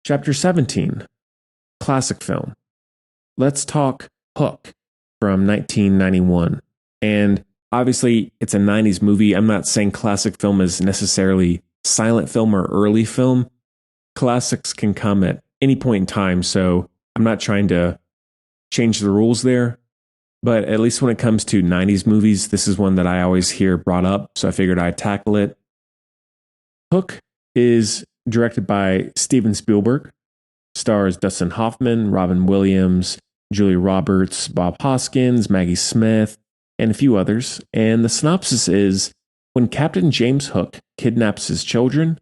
Chapter 17, Classic Film. Let's talk Hook from 1991. And obviously, it's a 90s movie. I'm not saying classic film is necessarily silent film or early film. Classics can come at any point in time, so I'm not trying to change the rules there. But at least when it comes to 90s movies, this is one that I always hear brought up, so I figured I'd tackle it. Hook is directed by Steven Spielberg, stars Dustin Hoffman, Robin Williams, Julia Roberts, Bob Hoskins, Maggie Smith, and a few others. And the synopsis is, when Captain James Hook kidnaps his children,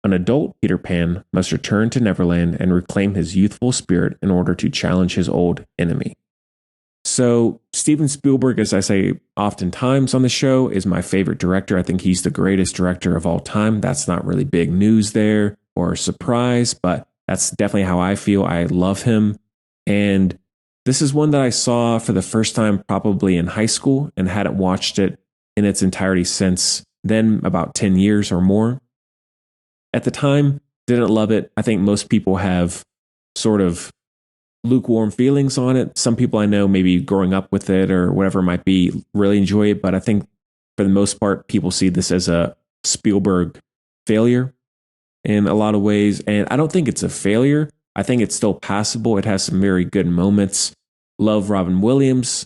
an adult Peter Pan must return to Neverland and reclaim his youthful spirit in order to challenge his old enemy. So Steven Spielberg, as I say oftentimes on the show, is my favorite director. I think he's the greatest director of all time. That's not really big news there or a surprise, but that's definitely how I feel. I love him. And this is one that I saw for the first time probably in high school and hadn't watched it in its entirety since then, about 10 years or more. At the time, didn't love it. I think most people have sort of lukewarm feelings on it. Some people I know, maybe growing up with it or whatever it might be, really enjoy it. But I think for the most part, people see this as a Spielberg failure in a lot of ways. And I don't think it's a failure. I think it's still passable. It has some very good moments. Love Robin Williams.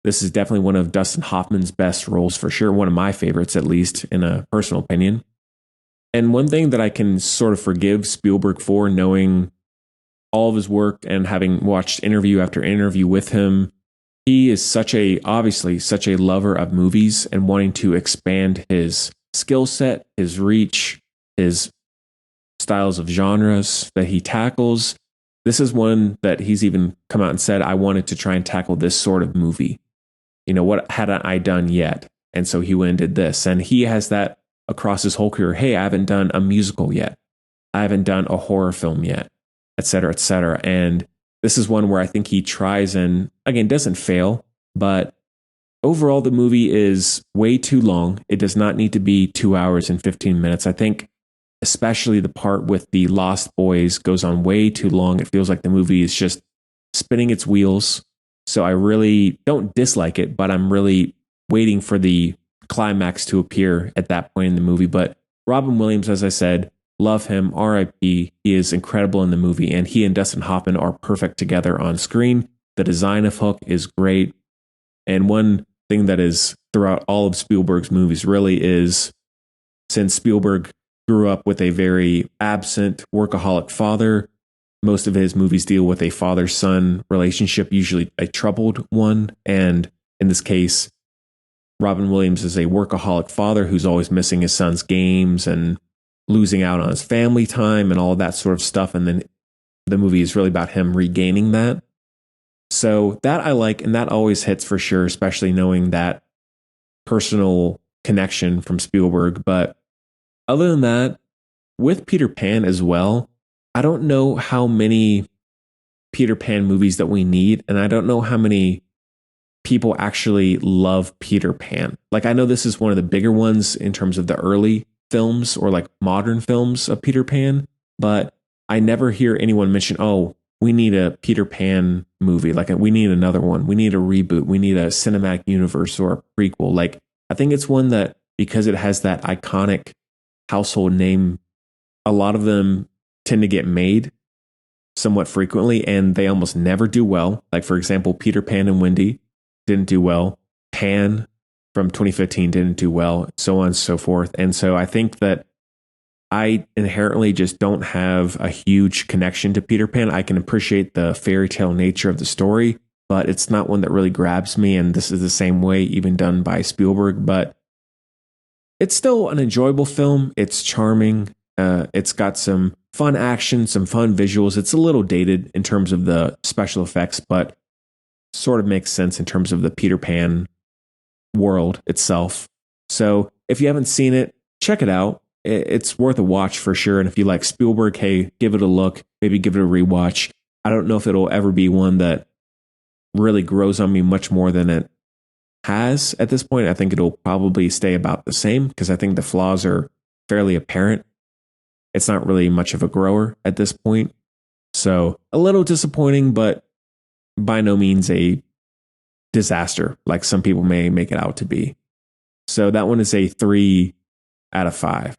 This is definitely one of Dustin Hoffman's best roles for sure. One of my favorites, at least in a personal opinion. And one thing that I can sort of forgive Spielberg for, knowing all of his work and having watched interview after interview with him, he is obviously such a lover of movies and wanting to expand his skill set, his reach, his styles of genres that he tackles. This is one that he's even come out and said, I wanted to try and tackle this sort of movie. You know, what hadn't I done yet? And so he went and did this. And he has that across his whole career. Hey, I haven't done a musical yet. I haven't done a horror film yet, et cetera, et cetera. And this is one where I think he tries and, again, doesn't fail. But overall, the movie is way too long. It does not need to be 2 hours and 15 minutes. I think especially the part with the Lost Boys goes on way too long. It feels like the movie is just spinning its wheels. So I really don't dislike it, but I'm really waiting for the climax to appear at that point in the movie. But Robin Williams, as I said, love him. R.I.P. He is incredible in the movie, and he and Dustin Hoffman are perfect together on screen. The design of Hook is great. And one thing that is throughout all of Spielberg's movies really is, since Spielberg grew up with a very absent workaholic father, most of his movies deal with a father-son relationship, usually a troubled one. And in this case, Robin Williams is a workaholic father who's always missing his son's games and losing out on his family time and all that sort of stuff. And then the movie is really about him regaining that. So that I like, and that always hits for sure, especially knowing that personal connection from Spielberg. But other than that, with Peter Pan as well, I don't know how many Peter Pan movies that we need, and I don't know how many people actually love Peter Pan. Like, I know this is one of the bigger ones in terms of the early films or like modern films of Peter Pan, but I never hear anyone mention, oh, we need a Peter Pan movie. Like, we need another one. We need a reboot. We need a cinematic universe or a prequel. Like, I think it's one that, because it has that iconic household name, a lot of them tend to get made somewhat frequently, and they almost never do well. Like, for example, Peter Pan and Wendy didn't do well. Pan from 2015 didn't do well, so on and so forth. And so I think that I inherently just don't have a huge connection to Peter Pan. I can appreciate the fairy tale nature of the story, but it's not one that really grabs me. And this is the same way, even done by Spielberg. But it's still an enjoyable film. It's charming. It's got some fun action, some fun visuals. It's a little dated in terms of the special effects, but sort of makes sense in terms of the Peter Pan world itself. So if you haven't seen it, check it out. It's worth a watch for sure. And if you like Spielberg, hey, give it a look. Maybe give it a rewatch. I don't know if it'll ever be one that really grows on me much more than it has at this point. I think it'll probably stay about the same because I think the flaws are fairly apparent. It's not really much of a grower at this point. So a little disappointing, but by no means a disaster like some people may make it out to be. So that one is a 3 out of 5.